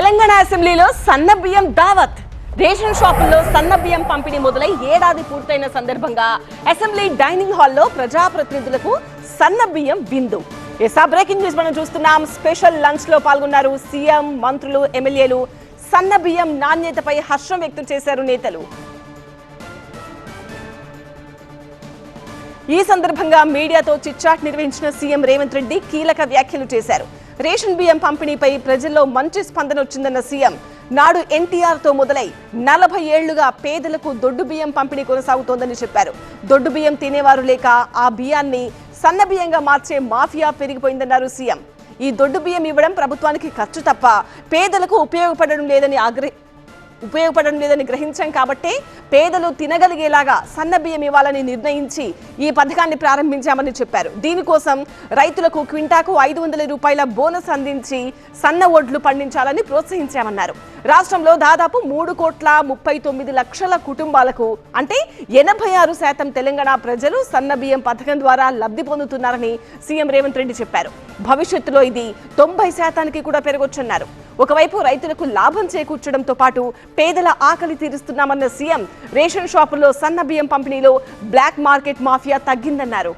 తెలంగాణ అసెంబ్లీలో సన్న బియ్యం దావత్. రేషన్ షాపుల్లో సన్న బియ్యం పంపిణీ మొదలై ఏడాది పూర్తయిన సందర్భంగా అసెంబ్లీ డైనింగ్ హాల్లో ప్రజాప్రతినిధులకు సన్న బియ్యం విందు. బ్రేకింగ్ న్యూస్ మనం చూస్తున్నాం. స్పెషల్ లంచ్ లో పాల్గొన్నారు సీఎం, మంత్రులు, ఎమ్మెల్యేలు. సన్న బియ్యం నాణ్యతపై హర్షం వ్యక్తం చేశారు నేతలు. ఈ సందర్భంగా మీడియాతో చిట్చాట్ నిర్వహించిన సీఎం రేవంత్ రెడ్డి కీలక వ్యాఖ్యలు చేశారు. రేషన్ బియ్యం పంపిణీపై ప్రజల్లో మంచి స్పందన వచ్చిందన్న సీఎం, నాడు ఎన్టీఆర్ తో మొదలై 40 ఏళ్లుగా పేదలకు దొడ్డు బియ్యం పంపిణీ కొనసాగుతోందని చెప్పారు. దొడ్డు బియ్యం తినేవారు లేక ఆ బియ్యాన్ని సన్న బియ్యంగా మార్చే మాఫియా పెరిగిపోయిందన్నారు సీఎం. ఈ దొడ్డు బియ్యం ఇవ్వడం ప్రభుత్వానికి ఖర్చు తప్ప పేదలకు ఉపయోగపడడం లేదని గ్రహించాం కాబట్టే పేదలు తినగలిగేలాగా సన్న బియ్యం ఇవ్వాలని నిర్ణయించి ఈ పథకాన్ని ప్రారంభించామని చెప్పారు. దీనికోసం రైతులకు క్వింటాకు 500 రూపాయల బోనస్ అందించి సన్న వడ్లు పండించాలని ప్రోత్సహించామన్నారు. రాష్ట్రంలో దాదాపు 3,39,00,000 కుటుంబాలకు అంటే 86% తెలంగాణ ప్రజలు సన్న బియ్యం పథకం ద్వారా లబ్ధి పొందుతున్నారని సీఎం రేవంత్ రెడ్డి చెప్పారు. భవిష్యత్తులో ఇది 90% కూడా పెరగొచ్చన్నారు. ఒకవైపు రైతులకు లాభం చేకూర్చడంతో పాటు పేదల ఆకలి తీరుస్తున్నామన్న సీఎం, రేషన్ షాపుల్లో సన్న బియ్యం పంపిణీలో బ్లాక్ మార్కెట్ మాఫియా తగ్గిందన్నారు.